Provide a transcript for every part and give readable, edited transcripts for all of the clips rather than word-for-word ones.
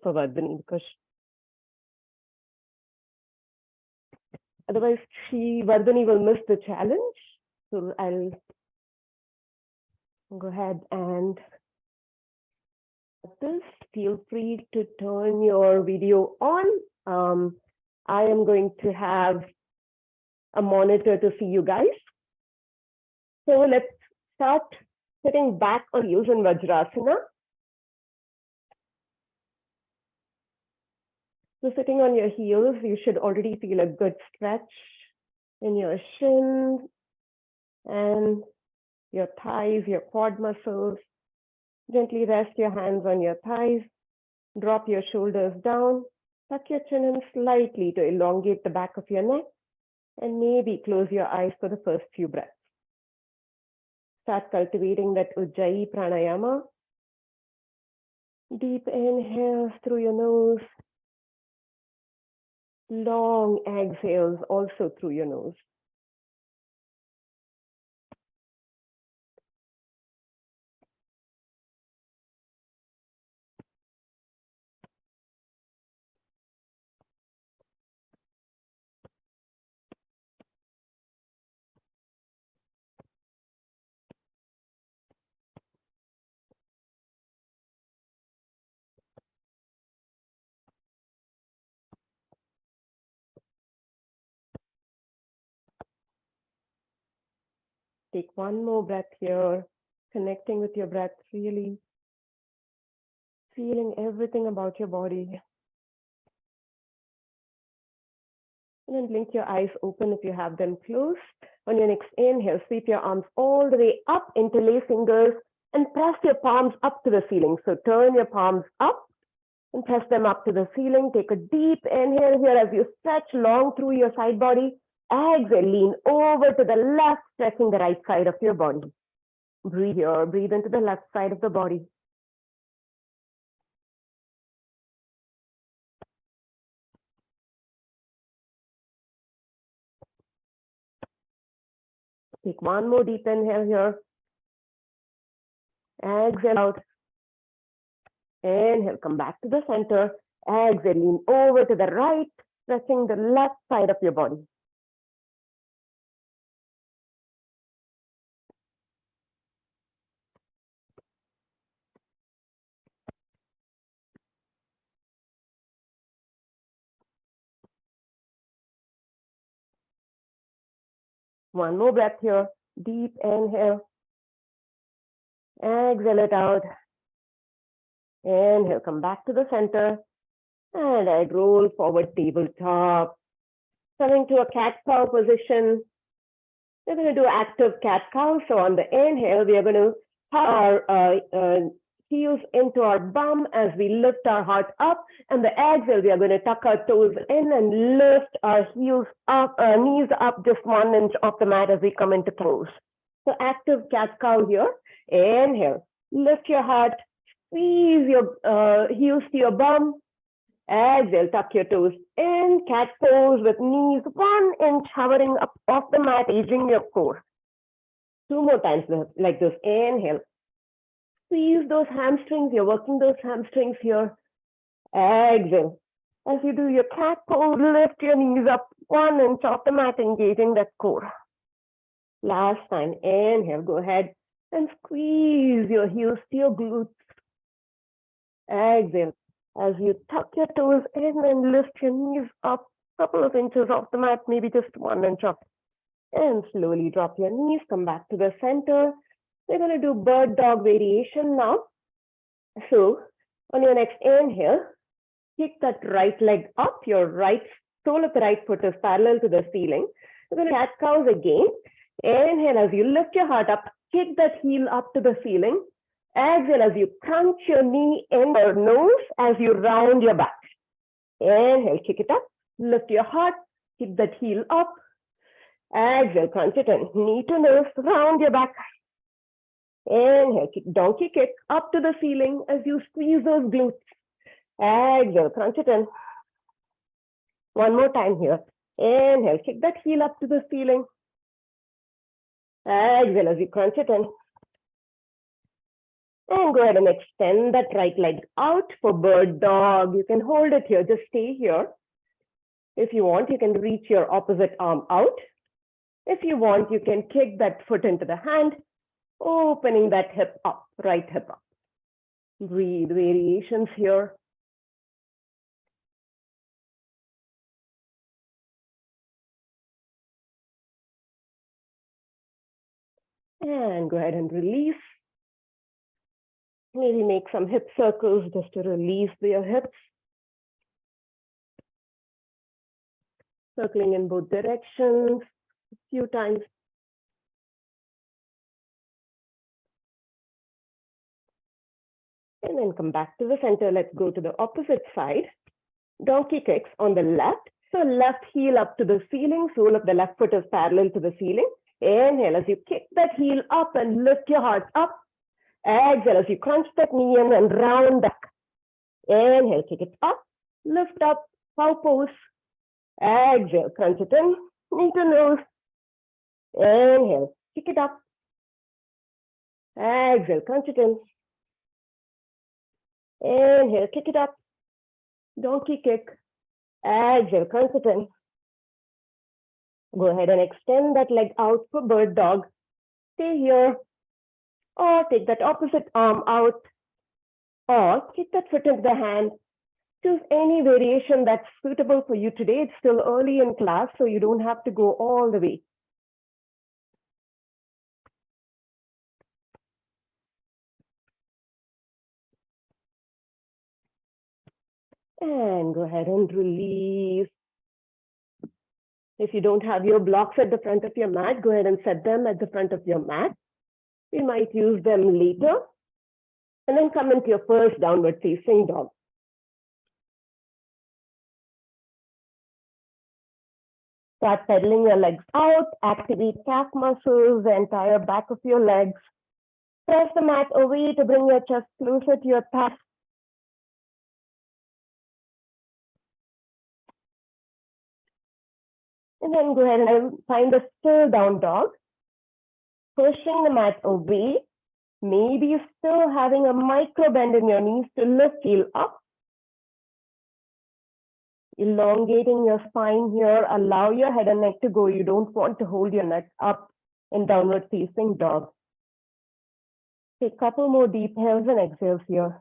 for Vardhani because otherwise Vardhani will miss the challenge. So I'll go ahead and this. Feel free to turn your video on. I am going to have a monitor to see you guys. So let's start sitting back on heels in Vajrasana. So sitting on your heels, you should already feel a good stretch in your shins and your thighs, your quad muscles. Gently rest your hands on your thighs. Drop your shoulders down. Tuck your chin in slightly to elongate the back of your neck. And maybe close your eyes for the first few breaths. Start cultivating that Ujjayi pranayama. Deep inhales through your nose. Long exhales also through your nose. Take one more breath here, connecting with your breath, really feeling everything about your body. And then blink your eyes open if you have them closed. On your next inhale, sweep your arms all the way up, interlace fingers, and press your palms up to the ceiling. So turn your palms up and press them up to the ceiling. Take a deep inhale here as you stretch long through your side body. Exhale, lean over to the left, stretching the right side of your body. Breathe here, breathe into the left side of the body. Take one more deep inhale here. Exhale out. Inhale, come back to the center. Exhale, lean over to the right, stretching the left side of your body. One more breath here. Deep inhale. Exhale it out. Inhale, come back to the center. And I roll forward, tabletop. Coming to a cat-cow position. We're going to do active cat-cow. So on the inhale, we are going to have our heels into our bum as we lift our heart up. And the exhale, we are going to tuck our toes in and lift our heels up, knees up just 1 inch off the mat as we come into pose. So active cat-cow here. Inhale, lift your heart, squeeze your heels to your bum. Exhale, tuck your toes in, cat pose with knees 1 inch hovering up off the mat, aging your core. 2 more times like this. Inhale. Squeeze those hamstrings. You're working those hamstrings here. Exhale. As you do your cat pose, lift your knees up 1 inch off the mat, engaging that core. Last time. Inhale. Go ahead and squeeze your heels to your glutes. Exhale. As you tuck your toes in and lift your knees up a couple of inches off the mat, maybe just 1 inch up. And slowly drop your knees, come back to the center. We're going to do bird dog variation now. So on your next inhale, kick that right leg up. Your right sole of the right foot is parallel to the ceiling. We're going to cat cows again. Inhale as you lift your heart up, kick that heel up to the ceiling. Exhale as you crunch your knee in your nose as you round your back. Inhale, kick it up, lift your heart, kick that heel up. Exhale, crunch it in, knee to nose, round your back. Inhale, kick, donkey kick up to the ceiling as you squeeze those glutes. Exhale, crunch it in. One more time here. Inhale, kick that heel up to the ceiling. Exhale as you crunch it in. And go ahead and extend that right leg out for bird dog. You can hold it here, just stay here. If you want, you can reach your opposite arm out. If you want, you can kick that foot into the hand, opening that hip up, right hip up. Breathe, variations here. And go ahead and release. Maybe make some hip circles just to release your hips. Circling in both directions a few times. And then come back to the center. Let's go to the opposite side. Donkey kicks on the left. So left heel up to the ceiling. Sole of the left foot is parallel to the ceiling. Inhale as you kick that heel up and lift your heart up. Exhale as you crunch that knee in and round back. Inhale, kick it up, lift up, cow pose. Exhale, crunch it in, knee to nose. Inhale, kick it up. Exhale, crunch it in. Inhale, kick it up. Donkey kick. Exhale, crunch it in. Go ahead and extend that leg out for bird dog. Stay here. Or take that opposite arm out. Or kick that foot into the hand. Choose any variation that's suitable for you today. It's still early in class, so you don't have to go all the way. And go ahead and release. If you don't have your blocks at the front of your mat, go ahead and set them at the front of your mat. You might use them later. And then come into your first downward facing dog. Start pedaling your legs out, activate calf muscles, the entire back of your legs. Press the mat away to bring your chest closer to your thigh. And then go ahead and find a still down dog. Pushing the mat away. Maybe you're still having a micro bend in your knees to lift heel up. Elongating your spine here. Allow your head and neck to go. You don't want to hold your neck up in downward facing dog. Take a couple more deep inhales and exhales here.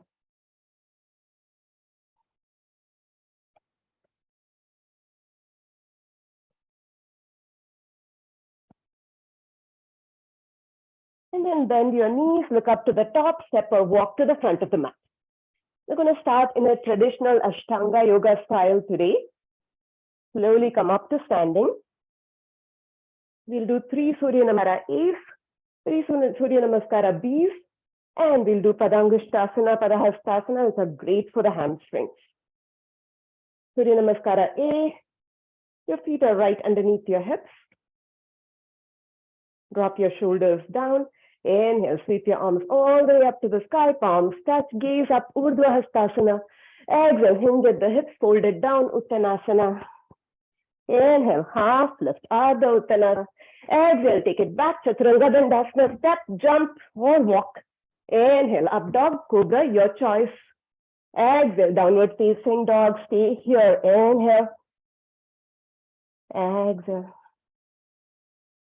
And then bend your knees, look up to the top, step or walk to the front of the mat. We're going to start in a traditional Ashtanga yoga style today. Slowly come up to standing. We'll do 3 Surya Namaskara A's, 3 Surya Namaskara B's, and we'll do Padangushtasana, Padahastasana, which are great for the hamstrings. Surya Namaskara A, your feet are right underneath your hips. Drop your shoulders down. Inhale, sweep your arms all the way up to the sky, palms touch, gaze up, Urdhva Hastasana. Exhale, hinge at the hips, fold it down, Uttanasana. Inhale, half lift, Ardha Uttanasana. Exhale, take it back, Chaturanga Dandasana, step, jump, or walk. Inhale, up dog, cobra, your choice. Exhale, downward facing dog, stay here. Inhale. Exhale.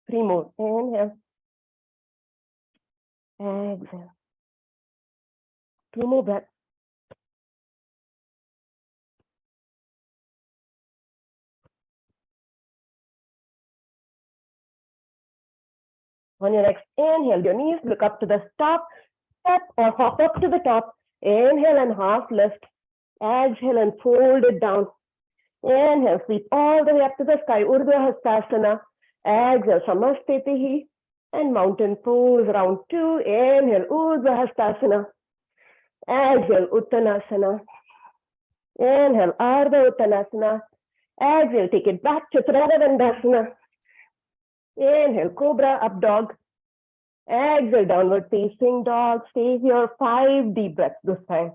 3 more. Inhale. Exhale. 2 more breaths. On your next inhale, your knees look up to the top, step or hop up to the top. Inhale and half lift. Exhale and fold it down. Inhale, sweep all the way up to the sky, Urdhva Hastasana. Exhale, Samastitihi. And mountain pose, round 2. Inhale, Urdhva Hastasana. Exhale, Uttanasana. Inhale, Ardha Uttanasana. Exhale, take it back, Chaturanga Dandasana. Inhale, Cobra, up dog. Exhale, downward facing dog. Stay here, 5 deep breaths this time.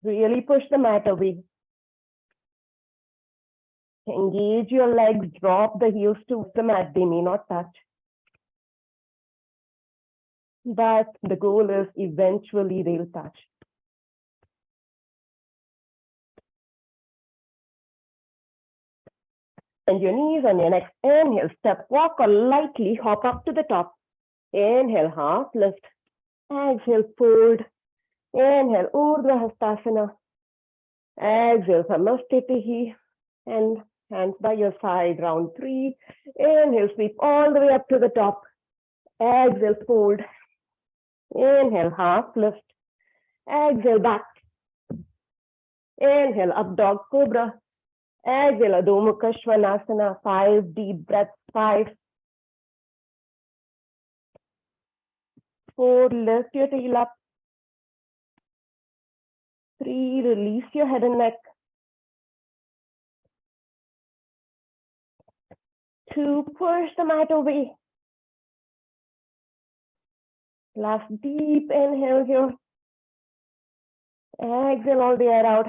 Really push the mat away. Engage your legs, drop the heels towards the mat. They may not touch. but the goal is eventually they'll touch. Bend your knees on your next inhale, step, walk or lightly hop up to the top. Inhale, half lift. Exhale, fold. Inhale, Urdhva Hastasana. Exhale, Samastitihi. And hands by your side, round 3. Inhale, sweep all the way up to the top. Exhale, fold. Inhale, half lift. Exhale, back. Inhale, up dog cobra. Exhale, Adho Mukha Svanasana. 5 deep breaths. 5. 4, lift your tail up. 3, release your head and neck. 2, push the mat away. Last deep inhale here. Exhale all the air out.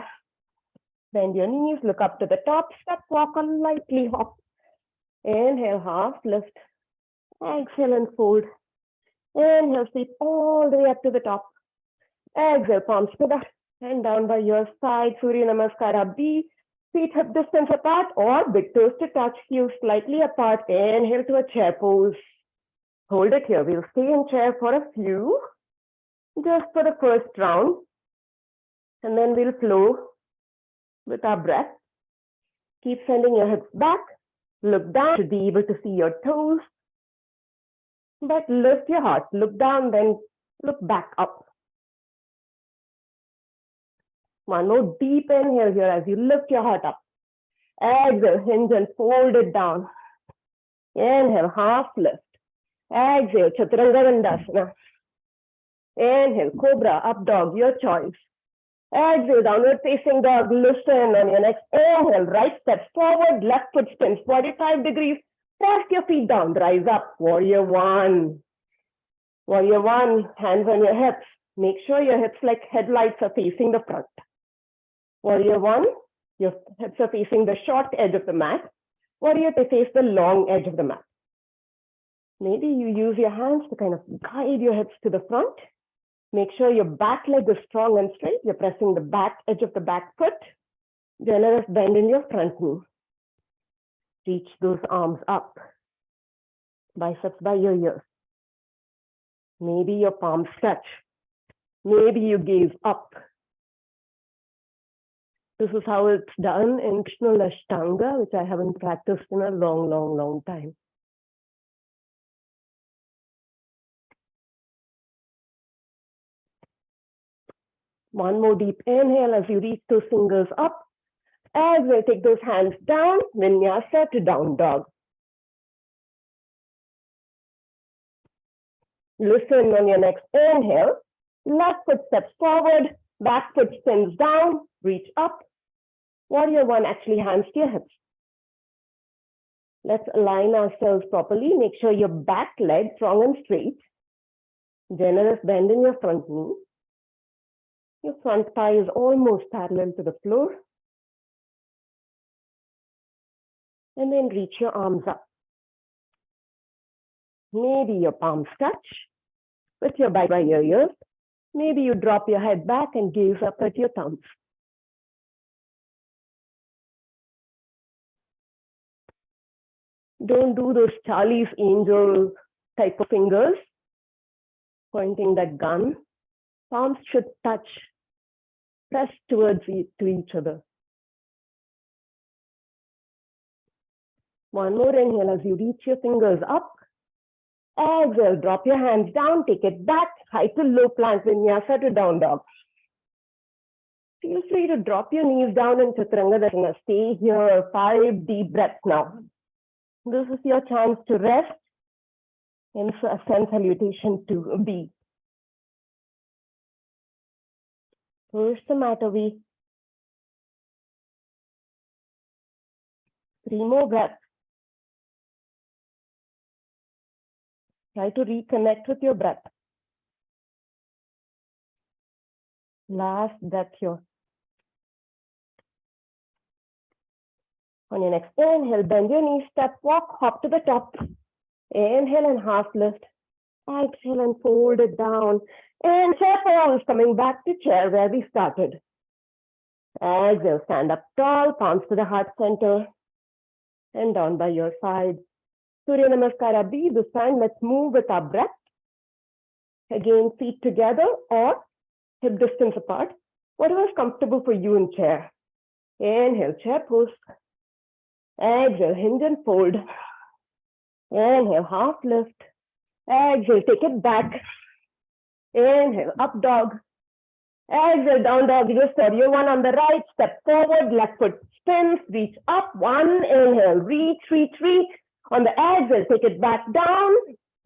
Bend your knees, look up to the top, step, walk or lightly hop. Inhale, half lift. Exhale and fold. Inhale, sweep all the way up to the top. Exhale, palms to the and down by your side. Surya Namaskara B. Feet hip distance apart or big toes to touch, heels slightly apart. Inhale to a chair pose. Hold it here. We'll stay in chair for a few, just for the first round. And then we'll flow with our breath. Keep sending your hips back. Look down to be able to see your toes. But lift your heart. Look down, then look back up. One more deep inhale here as you lift your heart up. Exhale, hinge and fold it down. Inhale, half lift. Exhale, Chaturanga Dandasana. Inhale, Cobra, up dog, your choice. Exhale, downward facing dog, listen on your next inhale, right step forward, left foot spins 45 degrees. Press your feet down, rise up, warrior 1. Warrior 1, hands on your hips. Make sure your hips like headlights are facing the front. Warrior 1, your hips are facing the short edge of the mat. Warrior 2, face the long edge of the mat. Maybe you use your hands to kind of guide your hips to the front. Make sure your back leg is strong and straight. You're pressing the back edge of the back foot. Generous bend in your front knee. Reach those arms up. Biceps by your ears. Maybe your palms touch. Maybe you gaze up. This is how it's done in Krishna Ashtanga, which I haven't practiced in a long time. One more deep inhale as you reach those fingers up. Exhale, take those hands down, vinyasa to down dog. Listen on your next inhale. Left foot steps forward, back foot spins down, reach up. Warrior 1, actually hands to your hips. Let's align ourselves properly. Make sure your back leg strong and straight. Generous bend in your front knee. Your front thigh is almost parallel to the floor. And then reach your arms up. Maybe your palms touch with your back by your ears. Maybe you drop your head back and gaze up at your thumbs. Don't do those Charlie's Angel type of fingers, pointing that gun. Palms should touch, press towards each other. One more inhale as you reach your fingers up. Exhale, drop your hands down, take it back, high to low plank vinyasa to down dog. Feel free to drop your knees down in Chaturanga Dandasana. Stay here, 5 deep breaths now. This is your chance to rest in sun salutation to B. Push the mat away. 3 more breaths. Try to reconnect with your breath. Last breath here. On your next inhale, bend your knees, step, walk, hop to the top. Inhale and half lift. Exhale and fold it down. And chair pose, coming back to chair where we started. Exhale, stand up tall, palms to the heart center and down by your side. Surya Namaskara B. This time, let's move with our breath. Again, feet together or hip distance apart. Whatever is comfortable for you in chair. Inhale, chair pose. Exhale, hinge and fold. Inhale, half lift. Exhale, take it back. Inhale, up dog. Exhale, down dog. Just warrior one on the right. Step forward, left foot spins, reach up. One, inhale, reach, reach, reach. On the exhale, take it back down.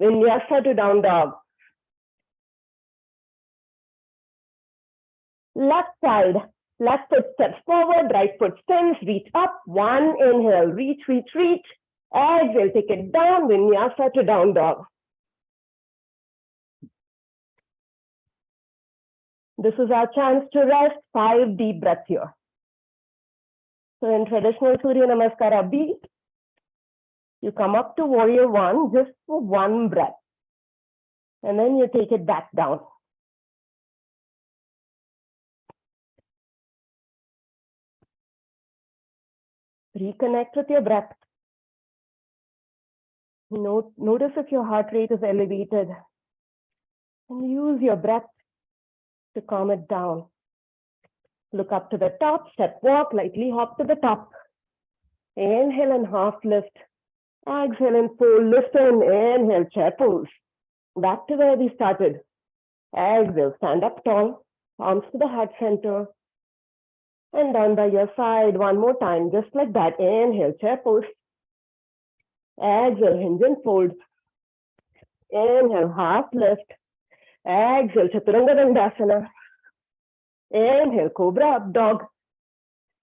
Vinyasa to down dog. Left side, left foot steps forward, right foot spins, reach up. One, inhale, reach, reach, reach. Exhale, take it down. Vinyasa to down dog. This is our chance to rest. 5 deep breaths here. So in traditional Surya Namaskara B, you come up to warrior one just for 1 breath. And then you take it back down. Reconnect with your breath. Notice if your heart rate is elevated. And use your breath to calm it down. Look up to the top, step walk, lightly hop to the top. Inhale and half lift. Exhale and fold, lift and inhale, chair pose. Back to where we started. Exhale, stand up tall, palms to the heart center. And down by your side, one more time, just like that. Inhale, chair pose. Exhale, hinge and fold. Inhale, half lift. Exhale, Chaturanga Dandasana. Inhale, Cobra up dog.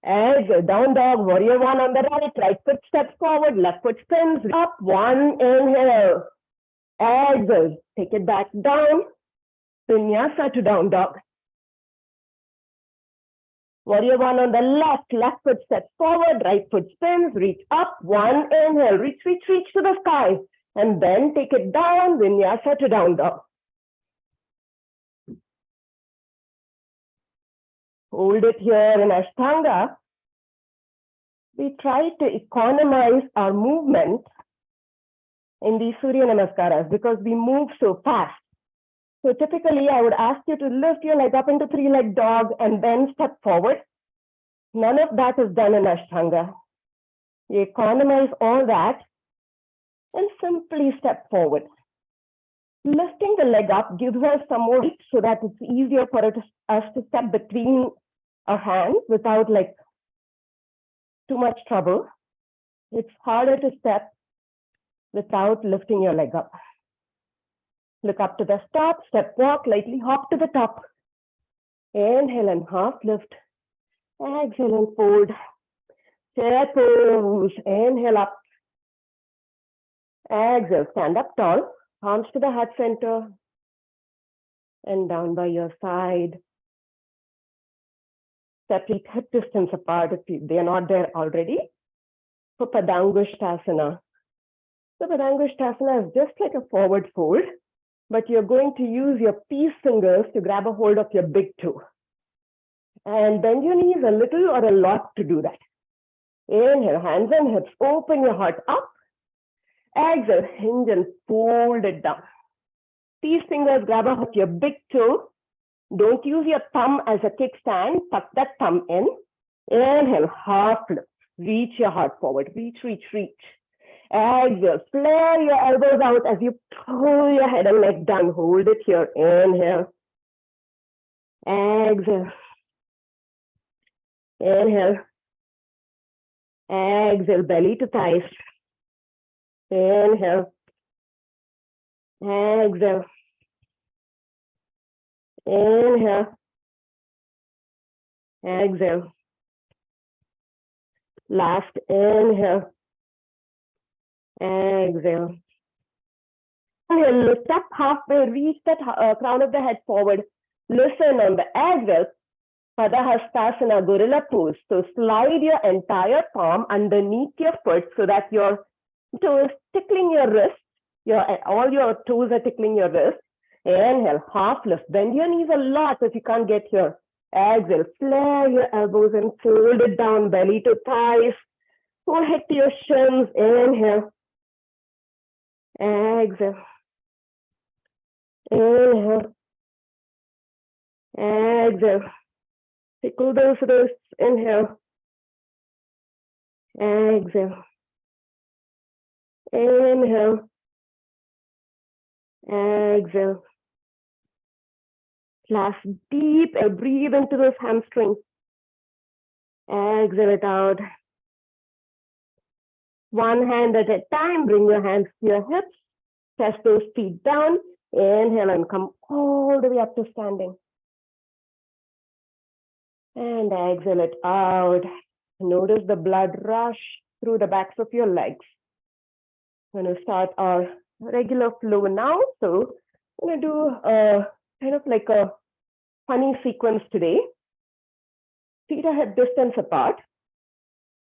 Exhale, down dog, warrior one on the right. Right foot steps forward, left foot spins up. One, inhale. Exhale, take it back down. Vinyasa to down dog. Warrior one on the left foot steps forward, right foot spins, reach up. One, inhale, reach, reach, reach to the sky. And then take it down, Vinyasa to down dog. Hold it here in Ashtanga. We try to economize our movement in these Surya Namaskaras because we move so fast. So typically, I would ask you to lift your leg up into 3-leg dog and then step forward. None of that is done in Ashtanga. You economize all that and simply step forward. Lifting the leg up gives us some more reach so that it's easier for us to step between our hands without like too much trouble. It's harder to step without lifting your leg up. Look up to the top, step walk, lightly hop to the top. Inhale and half lift. Exhale and fold. Chair pose. Inhale up. Exhale, stand up tall. Palms to the heart center. And down by your side. Step feet hip distance apart if they are not there already. For Padangusthasana. So Padangusthasana is just like a forward fold, but you're going to use your peace fingers to grab a hold of your big toe. And bend your knees a little or a lot to do that. Inhale, hands and hips, open your heart up. Exhale, hinge and fold it down. Peace fingers grab a hold of your big toe. Don't use your thumb as a kickstand. Tuck that thumb in. Inhale, half lift. Reach your heart forward. Reach, reach, reach. Exhale, flare your elbows out as you pull your head and neck down. Hold it here. Inhale. Exhale. Inhale. Exhale, belly to thighs. Inhale. Exhale. Inhale. Exhale. Last inhale. Exhale. Inhale, lift up halfway, reach the crown of the head forward. Listen on the exhale. Padahastasana, gorilla pose. So slide your entire palm underneath your foot so that your toe is tickling your wrist. all your toes are tickling your wrist. Inhale, half lift. Bend your knees a lot if you can't get here. Exhale, flare your elbows and fold it down, belly to thighs. Forehead to your shins. Inhale. Exhale. Inhale. Exhale. Tickle those wrists. Inhale. Exhale. Inhale. Exhale. Last deep and breathe into those hamstrings. Exhale it out. One hand at a time, bring your hands to your hips. Press those feet down. Inhale and come all the way up to standing. And exhale it out. Notice the blood rush through the backs of your legs. We're going to start our regular flow now. So we're going to do kind of like a funny sequence today. Feet are hip distance apart.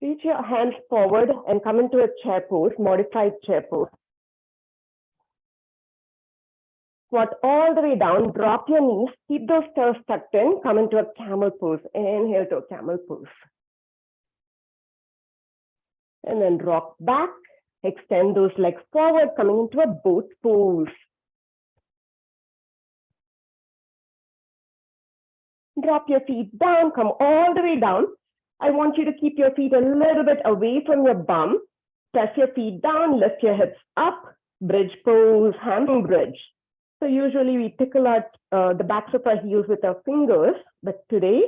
Reach your hands forward and come into a chair pose, modified chair pose. Squat all the way down, drop your knees, keep those toes tucked in, come into a camel pose. Inhale to a camel pose. And then rock back, extend those legs forward, coming into a boat pose. Drop your feet down, come all the way down. I want you to keep your feet a little bit away from your bum. Press your feet down, lift your hips up, bridge pose, hamstring bridge. So usually we tickle out the backs of our heels with our fingers, but today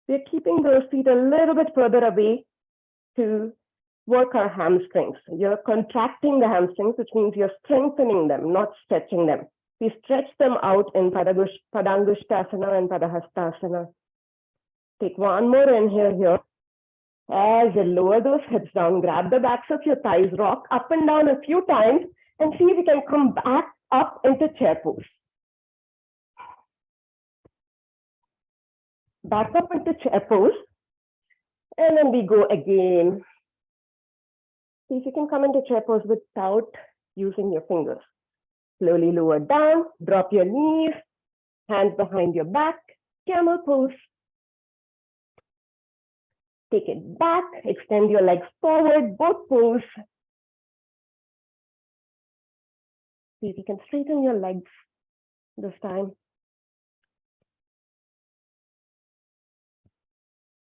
we're keeping those feet a little bit further away to work our hamstrings. You're contracting the hamstrings, which means you're strengthening them, not stretching them. We stretch them out in Padangusthasana and Padahastasana. Take one more inhale here. As you lower those hips down, grab the backs of your thighs, rock up and down a few times, and see if you can come back up into chair pose. Back up into chair pose, and then we go again. See if you can come into chair pose without using your fingers. Slowly lower down, drop your knees, hands behind your back, camel pose. Take it back, extend your legs forward, both pose. See if you can straighten your legs this time.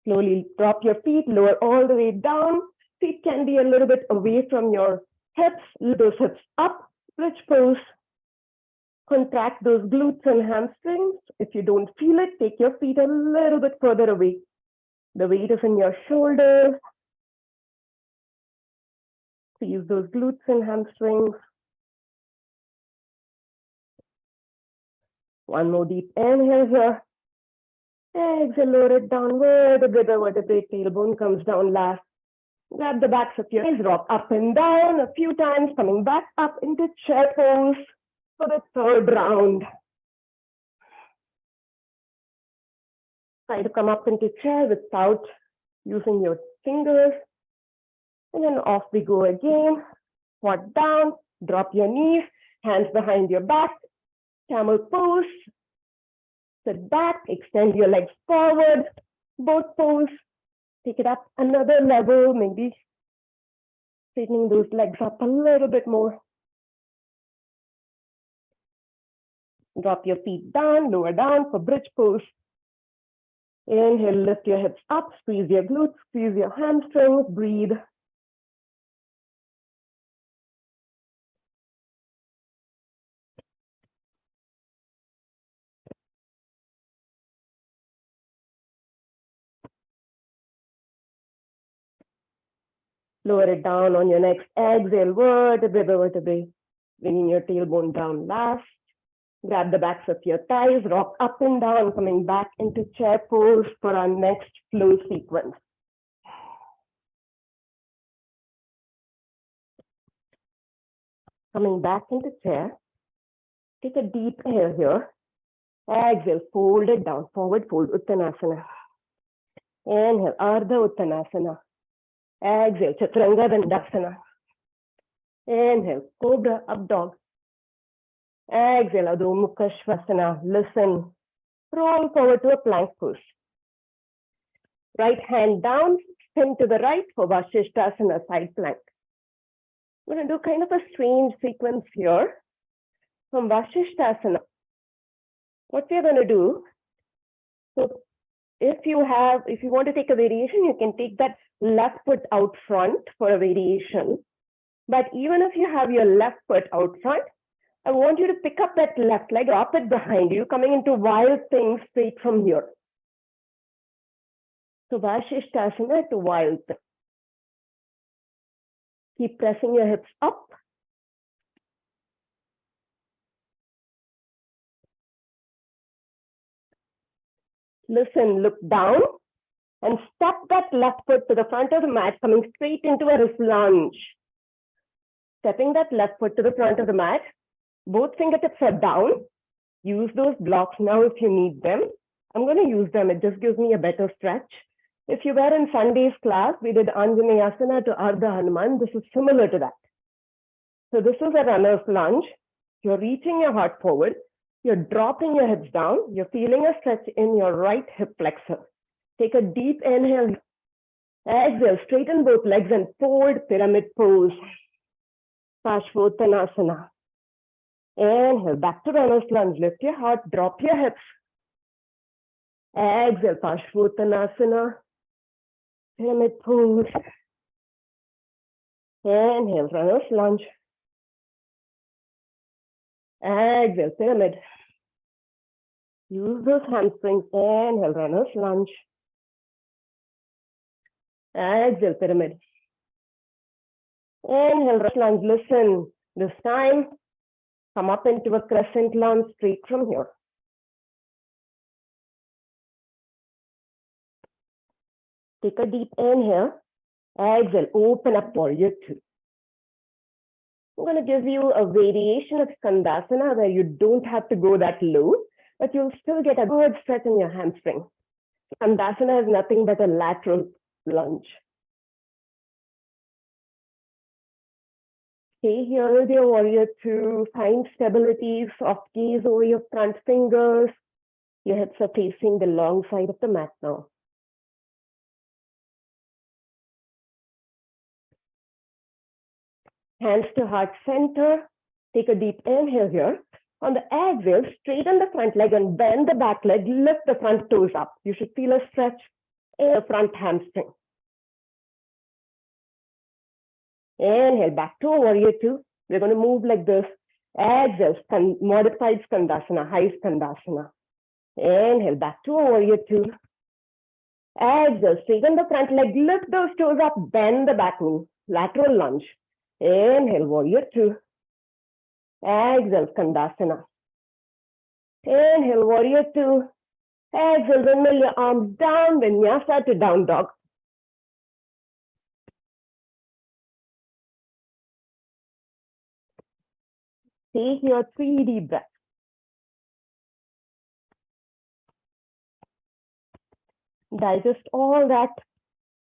Slowly drop your feet, lower all the way down. Feet can be a little bit away from your hips. Lift those hips up, bridge pose. Contract those glutes and hamstrings. If you don't feel it, take your feet a little bit further away. The weight is in your shoulders. Squeeze those glutes and hamstrings. One more deep inhale here. Exhale, lower it down, vertebrae, tailbone comes down last. Grab the backs of your legs, rock up and down a few times, coming back up into chair pose for the third round. Try to come up into chair without using your fingers. And then off we go again. Squat down, drop your knees, hands behind your back, camel pose. Sit back, extend your legs forward, both pose. Take it up another level, maybe straightening those legs up a little bit more. Drop your feet down, lower down for bridge pose. Inhale, lift your hips up, squeeze your glutes, squeeze your hamstrings, breathe. Lower it down on your next exhale, vertebrae, bringing your tailbone down last. Grab the backs of your thighs, rock up and down, coming back into chair pose for our next flow sequence. Coming back into chair, take a deep inhale here. Exhale, fold it down, forward fold, Uttanasana. Inhale, Ardha Uttanasana. Exhale, Chaturanga Dandasana. Inhale, Cobra, Up Dog. Exhale, Adho Mukha Svanasana. Listen. Roll forward to a plank pose. Right hand down, spin to the right for Vasishthasana, side plank. We're going to do kind of a strange sequence here. From Vasishthasana, what we're going to do, so if you want to take a variation, you can take that left foot out front for a variation. But even if you have your left foot out front, I want you to pick up that left leg, drop it behind you, coming into wild thing straight from here. So Vasishthasana to wild thing. Keep pressing your hips up. Listen, look down and step that left foot to the front of the mat, coming straight into a wrist lunge. Stepping that left foot to the front of the mat, both fingertips are down. Use those blocks now if you need them. I'm going to use them. It just gives me a better stretch. If you were in Sunday's class, we did Anjaneyasana to Ardha Hanuman. This is similar to that. So this is a runner's lunge. You're reaching your heart forward. You're dropping your hips down. You're feeling a stretch in your right hip flexor. Take a deep inhale. Exhale, straighten both legs and forward pyramid pose. Parshvottanasana. Inhale, back to runner's lunge. Lift your heart, drop your hips. Exhale, Parshvottanasana. Pyramid pose. Inhale, runner's lunge. Exhale, pyramid. Use those hamstrings. Inhale, runner's lunge. Exhale, pyramid. Inhale, runner's lunge. Listen, this time, come up into a crescent lunge straight from here. Take a deep inhale. Exhale, open up warrior two. I'm going to give you a variation of Skandasana where you don't have to go that low, but you'll still get a good stretch in your hamstring. Skandasana is nothing but a lateral lunge. Stay here with your warrior two. Find stability, soft gaze over your front fingers. Your hips are facing the long side of the mat now. Hands to heart center. Take a deep inhale here. On the exhale, straighten the front leg and bend the back leg. Lift the front toes up. You should feel a stretch in the front hamstring. Inhale, back to a warrior two. We're going to move like this. Exhale, modified Skandasana, high Skandasana. Inhale, back to a warrior two. Exhale, straighten the front leg. Lift those toes up. Bend the back knee. Lateral lunge. Inhale, warrior two. Exhale, Skandasana. Inhale, warrior two. Exhale, windmill your arms down, vinyasa to down dog. Take your 3 deep breaths. Digest all that,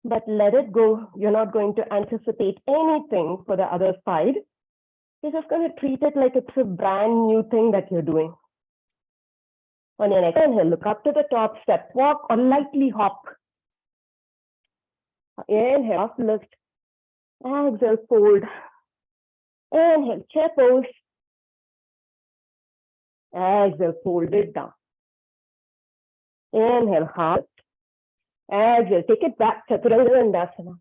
but let it go. You're not going to anticipate anything for the other side. You're just going to treat it like it's a brand new thing that you're doing. On your next inhale, look up to the top, step walk or lightly hop. Inhale, up lift. Exhale, fold. Inhale, chair pose. Exhale, fold it down. Inhale, half. Exhale, take it back, Chaturanga Dandasana.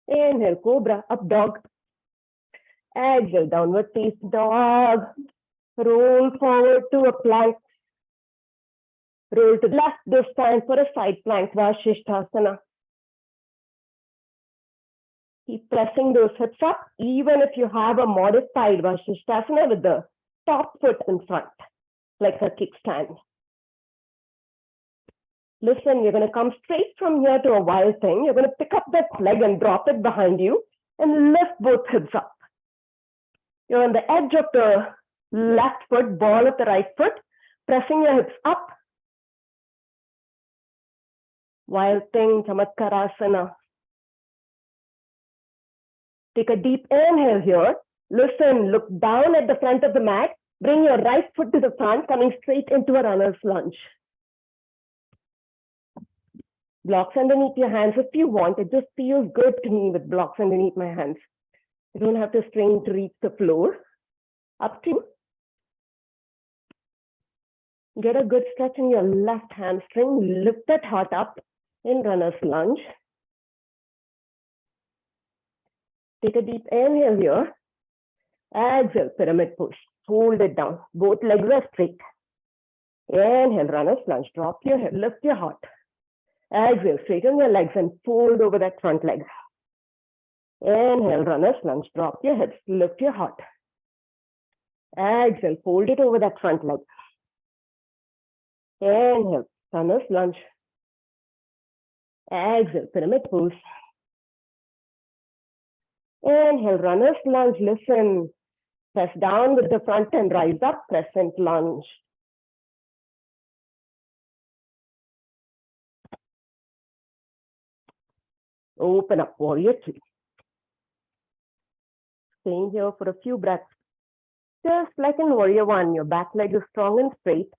Inhale, Cobra, up dog. Exhale, downward facing dog. Roll forward to a plank. Roll to the left this time for a side plank, Vasishthasana. Keep pressing those hips up, even if you have a modified Vasishthasana with the top foot in front, like a kickstand. Listen, you're going to come straight from here to a wild thing. You're going to pick up that leg and drop it behind you and lift both hips up. You're on the edge of the left foot, ball of the right foot, pressing your hips up. Wild thing, Chamatkarasana. Take a deep inhale here. Listen, look down at the front of the mat. Bring your right foot to the front, coming straight into a runner's lunge. Blocks underneath your hands if you want. It just feels good to me with blocks underneath my hands. You don't have to strain to reach the floor. Up to. Get a good stretch in your left hamstring. Lift that heart up in runner's lunge. Take a deep inhale here. Exhale, pyramid push. Hold it down. Both legs are straight. Inhale, runner's lunge. Drop your head, lift your heart. Exhale, straighten your legs and fold over that front leg. Inhale, runner's lunge. Drop your hips, lift your heart. Exhale, fold it over that front leg. Inhale, runner's lunge. Exhale, pyramid pose. Inhale, runner's lunge. Listen. Press down with the front and rise up, crescent lunge. Open up, warrior two. Staying here for a few breaths. Just like in warrior one, your back leg is strong and straight.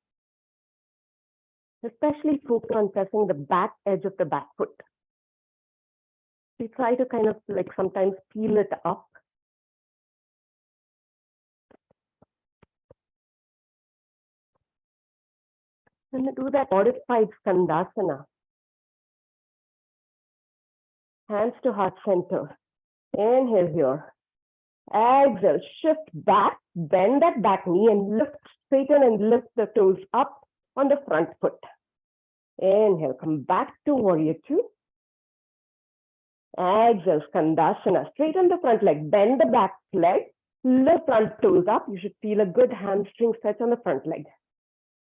Especially focus on pressing the back edge of the back foot. We try to kind of like sometimes peel it up. And do that modified Skandasana. Hands to heart center. Inhale here. Exhale, shift back, bend that back knee and lift, straighten and lift the toes up on the front foot. Inhale, come back to warrior two. Exhale, Skandasana. Straighten the front leg, bend the back leg, lift front toes up. You should feel a good hamstring stretch on the front leg.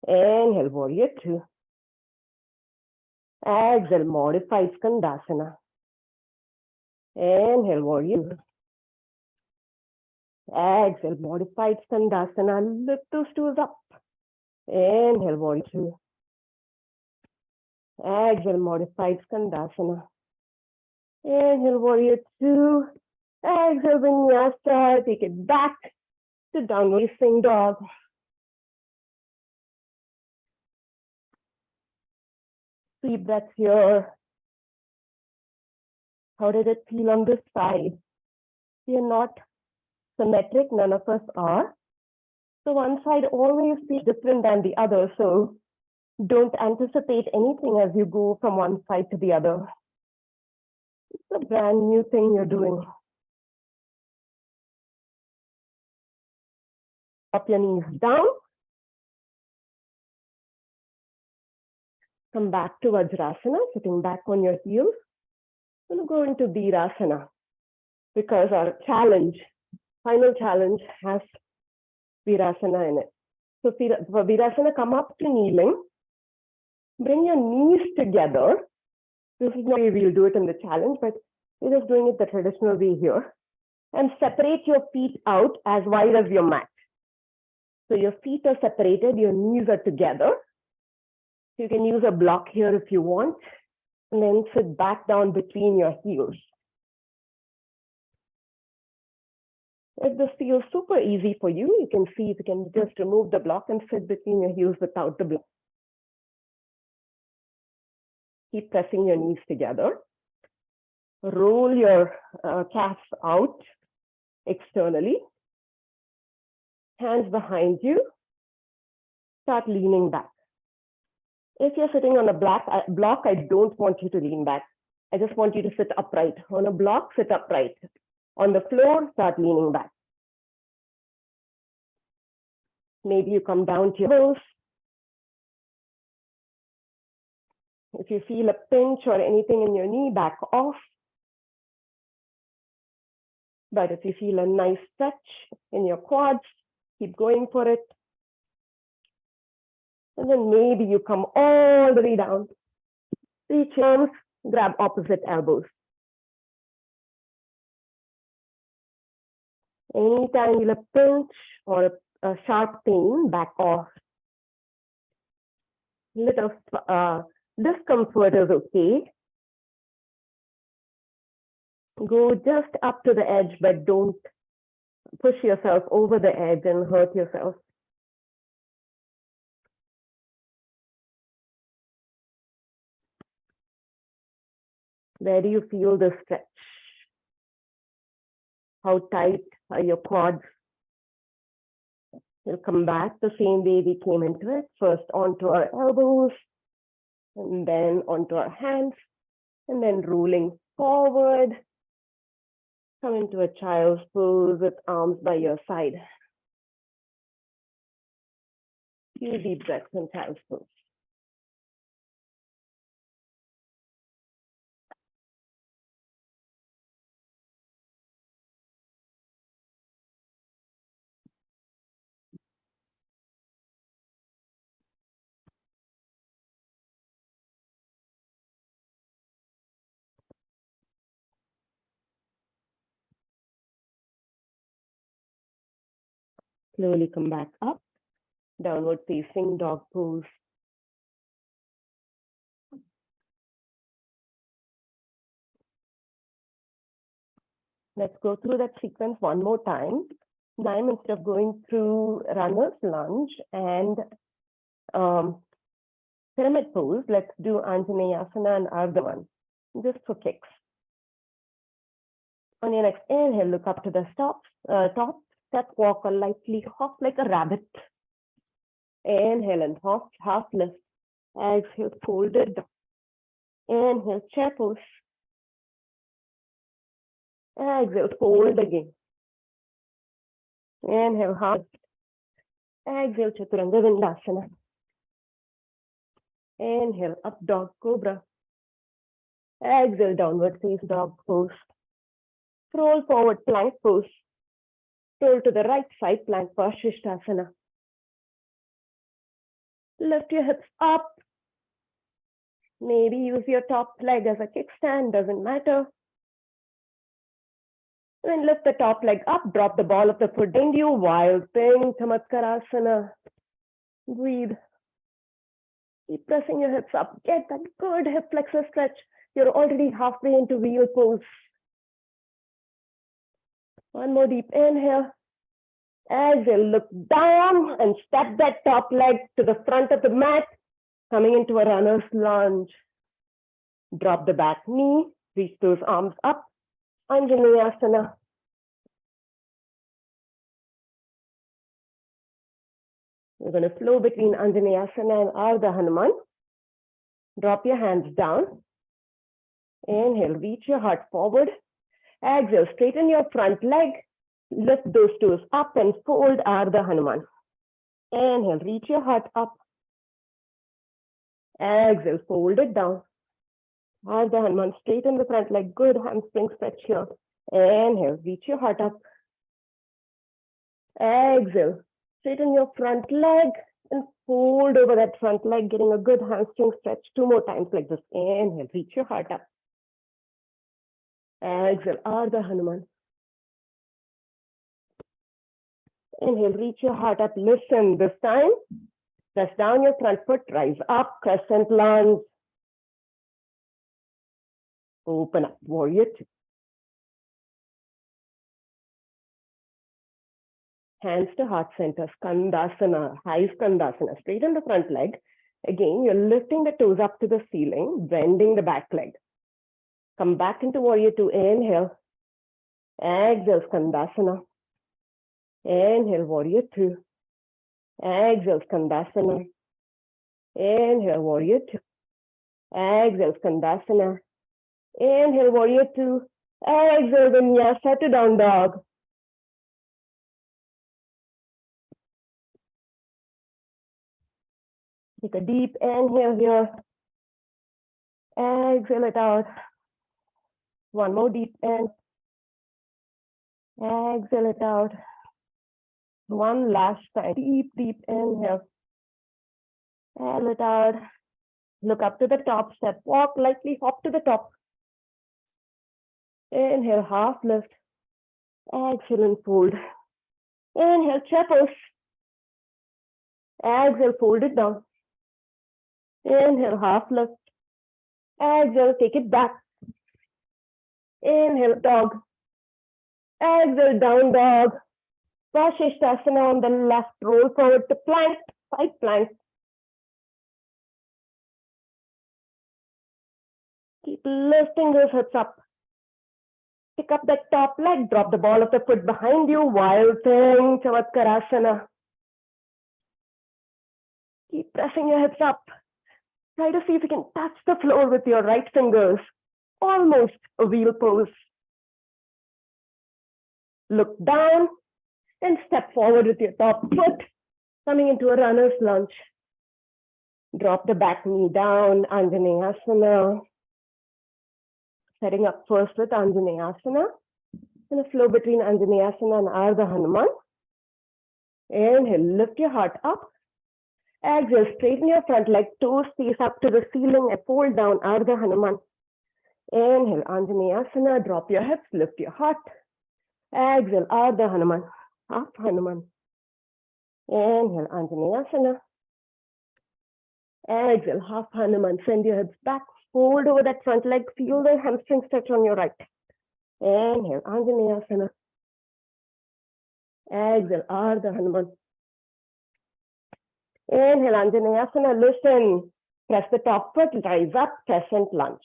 Inhale, warrior two. Exhale, modified Skandasana. Inhale, warrior two. Exhale, modified Skandasana. Lift those toes up. Inhale, warrior two. Exhale, modified Skandasana. Inhale, warrior two. Exhale, vinyasa. Take it back to downward facing dog. Three breaths here. How did it feel on this side? We are not symmetric, none of us are. So one side always feels different than the other. So don't anticipate anything as you go from one side to the other. It's a brand new thing you're doing. Drop your knees down. Come back to Vajrasana, sitting back on your heels. I'm going to go into Virasana because our challenge, final challenge, has Virasana in it. So for Virasana, come up to kneeling. Bring your knees together. This is not the way we'll do it in the challenge, but we're just doing it the traditional way here. And separate your feet out as wide as your mat. So your feet are separated, your knees are together. You can use a block here if you want, and then sit back down between your heels. If this feels super easy for you, you can see if you can just remove the block and sit between your heels without the block. Keep pressing your knees together. Roll your calves out externally. Hands behind you. Start leaning back. If you're sitting on a block, I don't want you to lean back. I just want you to sit upright. On a block, sit upright. On the floor, start leaning back. Maybe you come down to your elbows. If you feel a pinch or anything in your knee, back off. But if you feel a nice stretch in your quads, keep going for it. And then maybe you come all the way down. Reach arms, grab opposite elbows. Anytime you feel a pinch or a sharp pain, back off. Little discomfort is okay. Go just up to the edge, but don't push yourself over the edge and hurt yourself. Where do you feel the stretch? How tight are your quads? We'll come back the same way we came into it. First onto our elbows, and then onto our hands, and then rolling forward. Come into a child's pose with arms by your side. Few deep breaths in child's pose. Slowly come back up, downward facing dog pose. Let's go through that sequence one more time. Now, instead of going through runner's lunge and pyramid pose, let's do Anjaneyasana and Ardha, just for kicks. On your next inhale, look up to the top, step, walk, or lightly hop like a rabbit. Inhale and hop, half lift. Exhale, fold it down. Inhale, chair pose. Exhale, fold again. Inhale, half. Exhale, Chaturanga Dandasana. Inhale, up dog cobra. Exhale, downward face dog pose. Roll forward, plank pose. Roll to the right side, plank Vasishthasana. Lift your hips up. Maybe use your top leg as a kickstand, doesn't matter. Then lift the top leg up, drop the ball of the foot behind you, wild thing, Chamatkarasana. Breathe. Keep pressing your hips up. Get that good hip flexor stretch. You're already halfway into wheel pose. One more deep inhale. Exhale, look down and step that top leg to the front of the mat, coming into a runner's lunge. Drop the back knee, reach those arms up. Anjaneyasana. We're going to flow between Anjaneyasana and Ardha Hanuman. Drop your hands down. Inhale, reach your heart forward. Exhale, straighten your front leg. Lift those toes up and fold Ardha Hanuman. Inhale, reach your heart up. Exhale, fold it down. Ardha Hanuman, straighten the front leg. Good hamstring stretch here. Inhale, reach your heart up. Exhale, straighten your front leg and fold over that front leg, getting a good hamstring stretch. 2 more times like this. Inhale, reach your heart up. Exhale, Ardha Hanuman. Inhale, reach your heart up. Listen, this time, press down your front foot, rise up, crescent lunge. Open up, warrior two. Hands to heart center, Skandasana, high Skandasana. Straighten the front leg. Again, you're lifting the toes up to the ceiling, bending the back leg. Come back into warrior two, inhale. Exhale, Skandasana. Inhale, warrior two. Exhale, Skandasana. Inhale, warrior two. Exhale, Skandasana. Inhale, warrior two. Exhale, Vinyasa to down dog. Take a deep inhale here. Exhale it out. One more deep in. Exhale it out. One last time. Deep, deep inhale. Exhale it out. Look up to the top. Step, walk, lightly hop to the top. Inhale, half lift. Exhale and fold. Inhale, chair pose. Exhale, fold it down. Inhale, half lift. Exhale, take it back. Inhale, dog. Exhale, down dog. Vasishthasana on the left, roll forward to plank, side plank. Keep lifting those hips up. Pick up that top leg, drop the ball of the foot behind you, wild thing, Chavatkarasana. Keep pressing your hips up. Try to see if you can touch the floor with your right fingers. Almost a wheel pose. Look down and step forward with your top foot, coming into a runner's lunge. Drop the back knee down, Anjaneyasana. Setting up first with Anjaneyasana. And a flow between Anjaneyasana and Ardha Hanuman. Inhale, lift your heart up. Exhale, straighten your front leg, toes face up to the ceiling and fold down, Ardha Hanuman. Inhale, Anjaneyasana, drop your hips, lift your heart. Exhale, Ardha Hanuman, half Hanuman. Inhale, Anjaneyasana. Exhale, half Hanuman, send your hips back, fold over that front leg, feel the hamstrings touch on your right. Inhale, Anjaneyasana. Exhale, Ardha Hanuman. Inhale, Anjaneyasana, listen. Press the top foot, rise up, crescent lunge.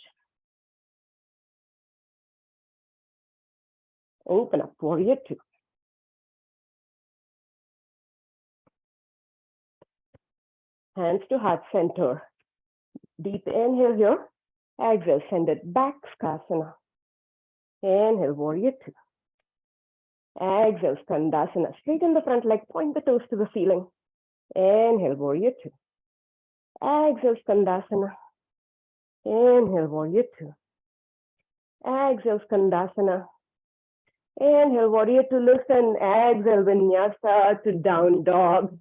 Open up, warrior two. Hands to heart center. Deep inhale here. Exhale, send it back, Skasana. Inhale, warrior two. Exhale, Skandasana. Straighten the front leg, point the toes to the ceiling. Inhale, warrior two. Exhale, Skandasana. Inhale, warrior two. Exhale, Skandasana. Inhale, warrior two, listen. Exhale, Vinyasa to down dog.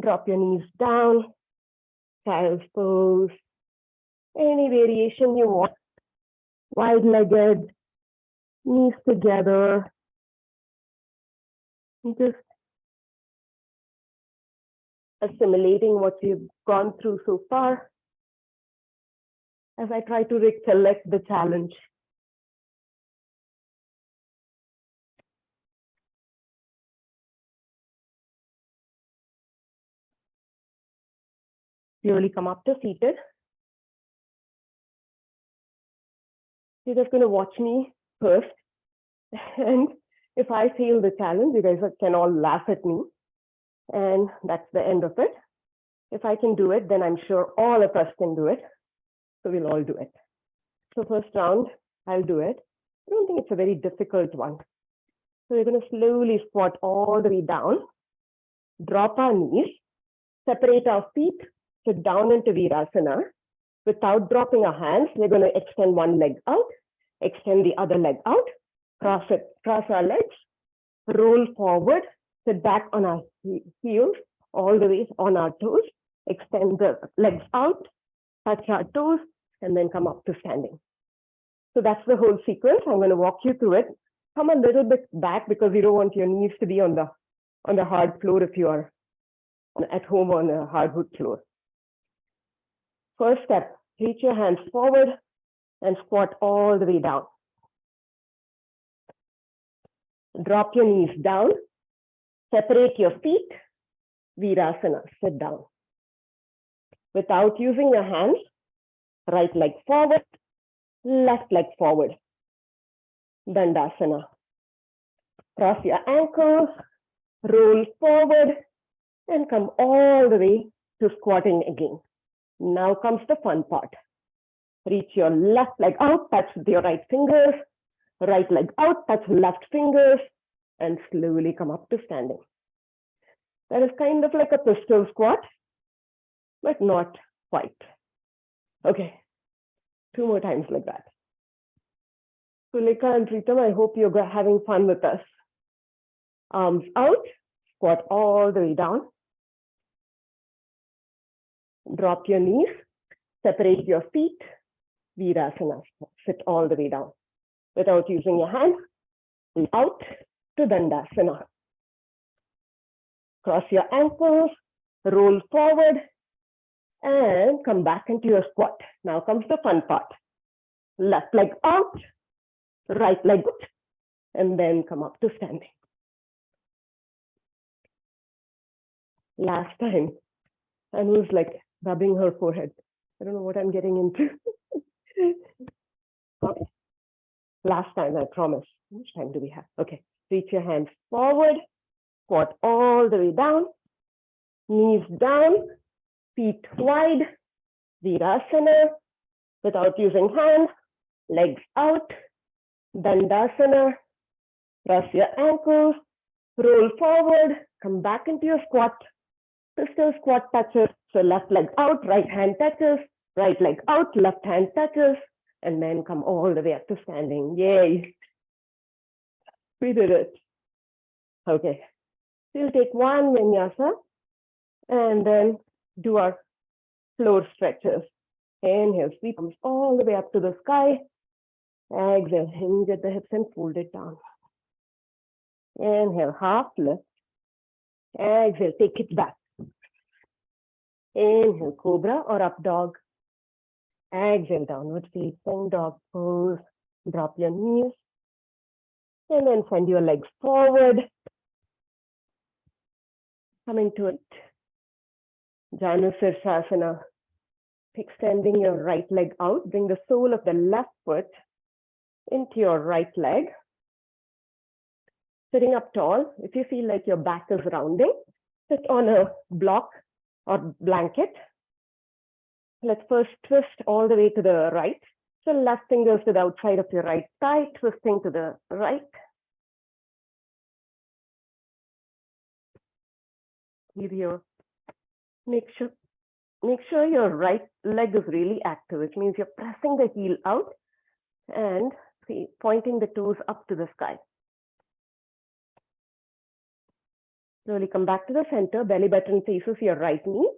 Drop your knees down. Child's pose. Any variation you want. Wide-legged. Knees together. Just assimilating what you've gone through so far as I try to recollect the challenge. Slowly come up to seated. You're just going to watch me first. And if I fail the challenge, you guys can all laugh at me. And that's the end of it. If I can do it, then I'm sure all of us can do it. So we'll all do it. So first round, I'll do it. I don't think it's a very difficult one. So we're going to slowly squat all the way down. Drop our knees. Separate our feet. Sit down into Virasana. Without dropping our hands, we're going to extend one leg out. Extend the other leg out. Cross our legs. Roll forward. Sit back on our heels. All the way on our toes. Extend the legs out. Touch our toes. And then come up to standing. So that's the whole sequence. I'm going to walk you through it. Come a little bit back because you don't want your knees to be on the hard floor if you are at home on a hardwood floor. First step, reach your hands forward and squat all the way down. Drop your knees down. Separate your feet. Virasana, sit down. Without using your hands, right leg forward, left leg forward. Dandasana. Cross your ankles, roll forward, and come all the way to squatting again. Now comes the fun part. Reach your left leg out, touch with your right fingers. Right leg out, touch left fingers, and slowly come up to standing. That is kind of like a pistol squat, but not quite. Okay, 2 more times like that. Sulika and Pritam, I hope you're having fun with us. Arms out, squat all the way down. Drop your knees, separate your feet, Virasana, sit all the way down. Without using your hands, out to Dandasana. Cross your ankles, roll forward, and come back into your squat. Now comes the fun part. Left leg out, right leg out, and then come up to standing. Last time, Anu's like rubbing her forehead. I don't know what I'm getting into. Okay. Last time, I promise. How much time do we have? Okay, reach your hands forward, squat all the way down, knees down, feet wide, Virasana, without using hands, legs out, Dandasana, press your ankles, roll forward, come back into your squat, pistol squat touches, so left leg out, right hand touches, right leg out, left hand touches, and then come all the way up to standing. Yay. We did it. Okay. So we'll take one vinyasa and then do our floor stretches. Inhale, sweep arms all the way up to the sky. Exhale, hinge at the hips and fold it down. Inhale, half lift. Exhale, take it back. Inhale, cobra or up dog. Exhale, downward facing dog pose. Drop your knees. And then send your legs forward. Come into it. Janu Sirsasana. Extending your right leg out. Bring the sole of the left foot into your right leg. Sitting up tall. If you feel like your back is rounding, sit on a block or blanket. Let's first twist all the way to the right. So left fingers to the outside of your right thigh, twisting to the right. Give your, make sure your right leg is really active, which means you're pressing the heel out and pointing the toes up to the sky. Slowly come back to the center, belly button faces your right knee.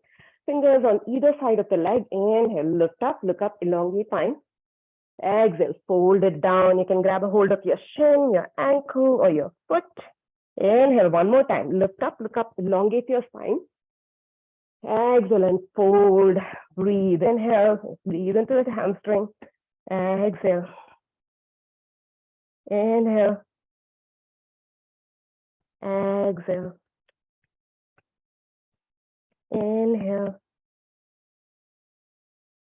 Fingers on either side of the leg. Inhale, lift up, look up, elongate spine. Exhale, fold it down. You can grab a hold of your shin, your ankle, or your foot. Inhale, one more time. Lift up, look up, elongate your spine. Exhale and fold. Breathe. Inhale, breathe into the hamstring. Exhale. Inhale. Exhale. Inhale.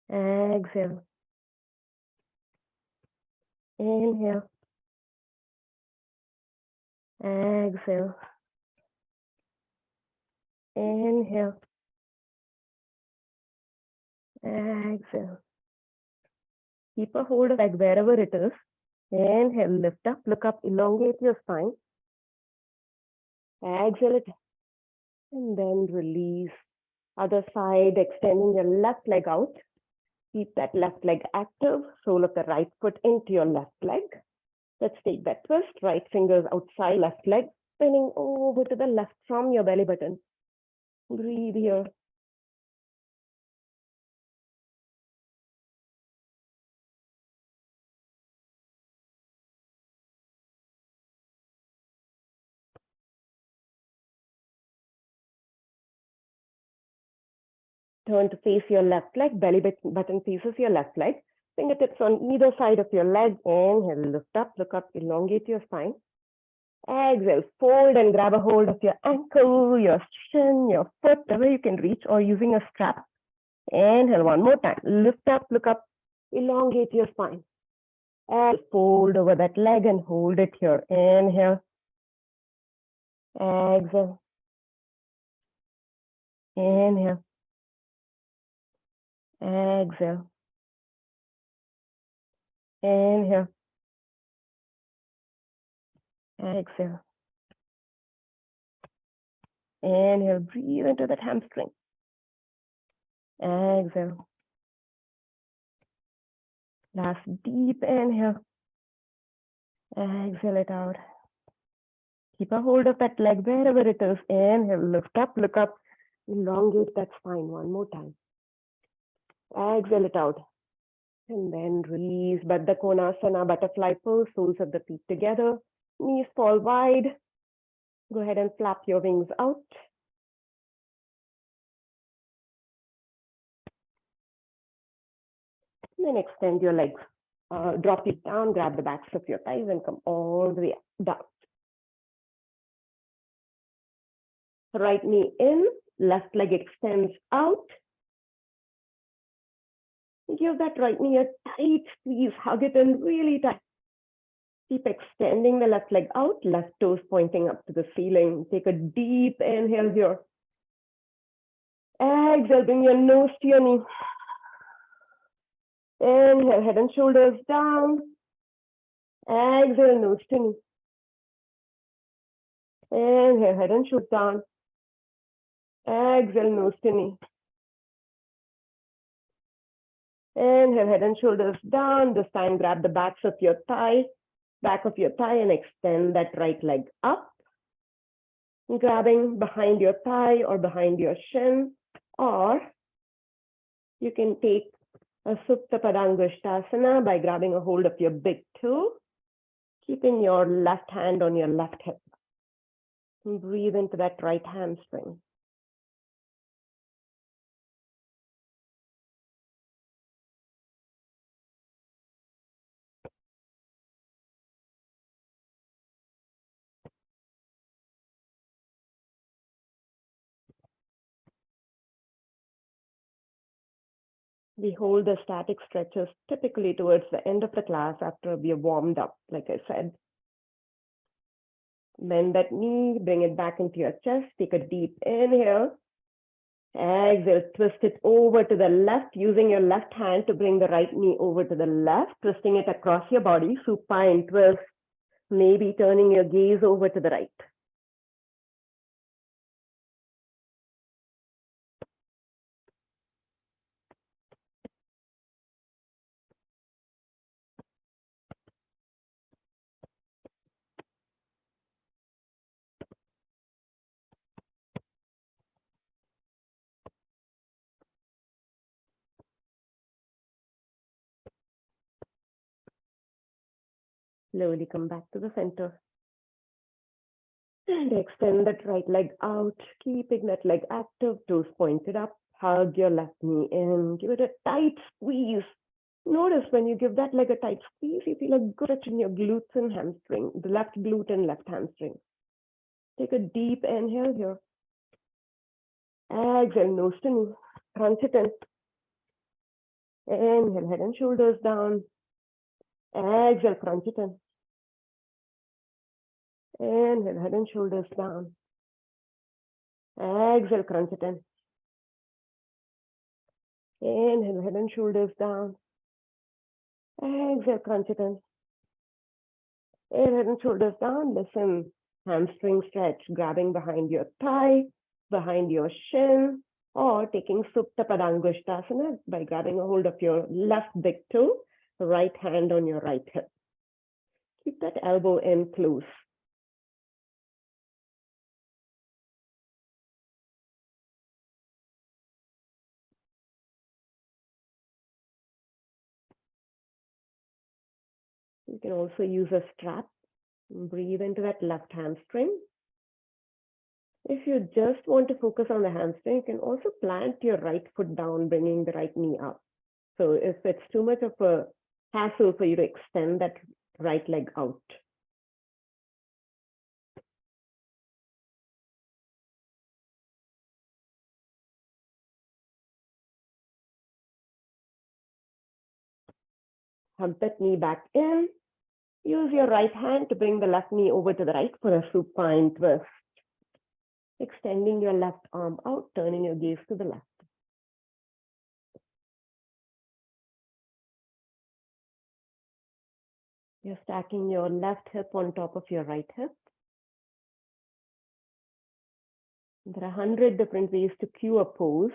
Exhale. Inhale. Exhale. Inhale. Exhale. Keep a hold of leg wherever it is. Inhale, lift up, look up, elongate your spine. Exhale it. And then release. Other side, extending your left leg out. Keep that left leg active. Sole of the right foot into your left leg. Let's take that twist. Right fingers outside, left leg. Spinning over to the left from your belly button. Breathe here. Turn to face your left leg. Belly button faces your left leg. Fingertips on either side of your leg. Inhale, lift up, look up, elongate your spine. Exhale, fold and grab a hold of your ankle, your shin, your foot, wherever you can reach, or using a strap. Inhale, one more time. Lift up, look up, elongate your spine. And fold over that leg and hold it here. Inhale. Exhale. Inhale. Exhale. Inhale. Exhale. Inhale, breathe into that hamstring. Exhale. Last deep inhale. Exhale it out. Keep a hold of that leg wherever it is. Inhale, lift up, look up, elongate that spine one more time. Exhale it out. And then release Baddha Konasana, butterfly pose, soles of the feet together. Knees fall wide. Go ahead and flap your wings out. Then extend your legs. Drop it down, grab the backs of your thighs and come all the way down. Right knee in, left leg extends out. Give that right knee a tight squeeze, hug it in really tight. Keep extending the left leg out, left toes pointing up to the ceiling. Take a deep inhale here. Exhale, bring your nose to your knee. Inhale, head and shoulders down. Exhale, nose to knee. Inhale, head and shoulders down. Exhale, nose to knee. Inhale, head and shoulders down. This time, grab the backs of your thigh, back of your thigh, and extend that right leg up. Grabbing behind your thigh or behind your shin, or you can take a Supta Padangusthasana by grabbing a hold of your big toe, keeping your left hand on your left hip. And breathe into that right hamstring. We hold the static stretches typically towards the end of the class after we have warmed up, like I said. Bend that knee, bring it back into your chest. Take a deep inhale. Exhale, twist it over to the left, using your left hand to bring the right knee over to the left, twisting it across your body, supine twist, maybe turning your gaze over to the right. Slowly come back to the center. And extend that right leg out, keeping that leg active, toes pointed up. Hug your left knee in, give it a tight squeeze. Notice when you give that leg a tight squeeze, you feel a good stretch in your glutes and hamstring, the left glute and left hamstring. Take a deep inhale here. Exhale, nose to knee, crunch it in. Inhale, head and shoulders down. Exhale, crunch it in. Inhale, head and shoulders down. Exhale, crunch it in. Inhale, head and shoulders down. Exhale, crunch it in. Inhale, head and shoulders down. Listen, hamstring stretch, grabbing behind your thigh, behind your shin, or taking Supta Padangusthasana by grabbing a hold of your left big toe, right hand on your right hip. Keep that elbow in close. You can also use a strap. Breathe into that left hamstring. If you just want to focus on the hamstring, you can also plant your right foot down, bringing the right knee up. So if it's too much of a hassle for you to extend that right leg out. Hug that knee back in. Use your right hand to bring the left knee over to the right for a supine twist. Extending your left arm out, turning your gaze to the left. You're stacking your left hip on top of your right hip. There are 100 different ways to cue a pose.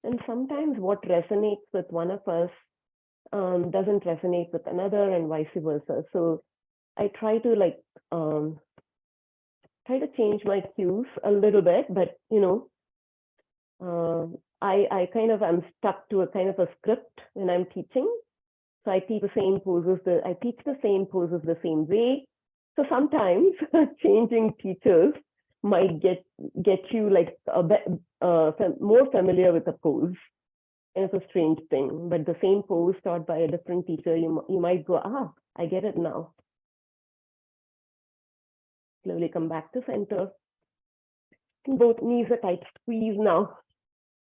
And sometimes what resonates with one of us doesn't resonate with another and vice versa. So I try to change my cues a little bit, but I kind of am stuck to a kind of a script when I'm teaching. So I teach the same poses, the same way. So sometimes changing teachers might get you like a bit more familiar with the pose. And it's a strange thing, but the same pose taught by a different teacher, you might go, I get it now. Slowly come back to center. Both knees are tight squeeze now.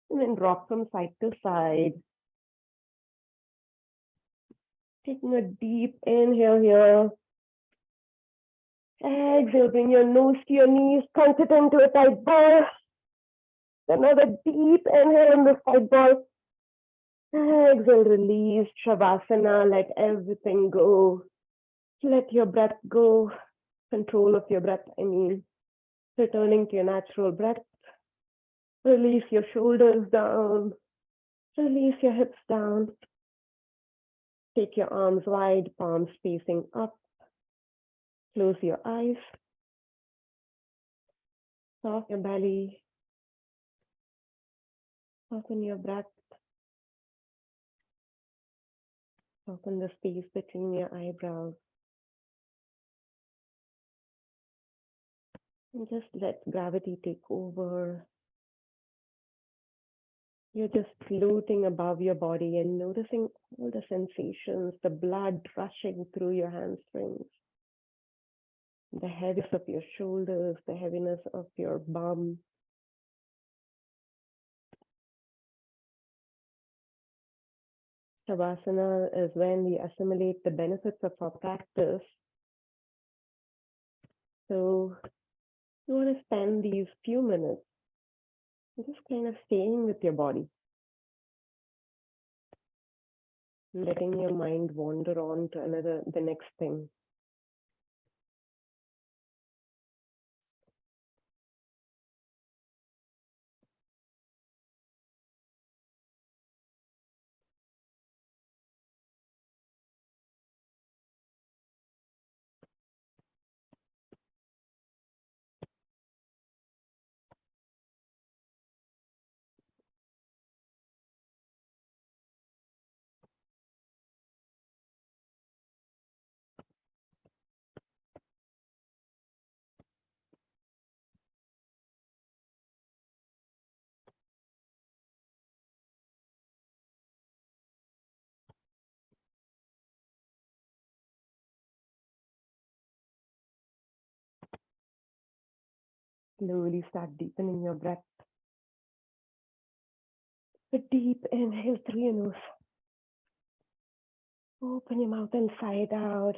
And then rock from side to side. Taking a deep inhale here. Exhale, bring your nose to your knees, punch it into a tight ball. Another deep inhale in the side ball. Exhale, release, Shavasana, let everything go. Let your breath go. Control of your breath, returning to your natural breath. Release your shoulders down. Release your hips down. Take your arms wide, palms facing up. Close your eyes. Soft your belly. Soften your breath. Soften the space between your eyebrows. And just let gravity take over. You're just floating above your body and noticing all the sensations, the blood rushing through your hamstrings, the heaviness of your shoulders, the heaviness of your bum. Shavasana is when we assimilate the benefits of our practice. So you want to spend these few minutes just kind of staying with your body, letting your mind wander on to the next thing. Slowly start deepening your breath. A deep inhale through your nose. Open your mouth inside out.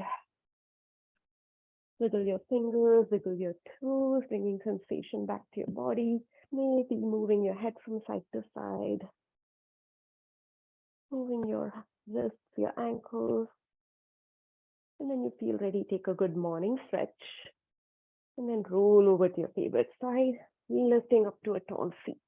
Wiggle your fingers, wiggle your toes, bringing sensation back to your body. Maybe moving your head from side to side. Moving your wrists, your ankles. And then you feel ready, take a good morning stretch. And then roll over to your favorite side, lifting up to a tall seat.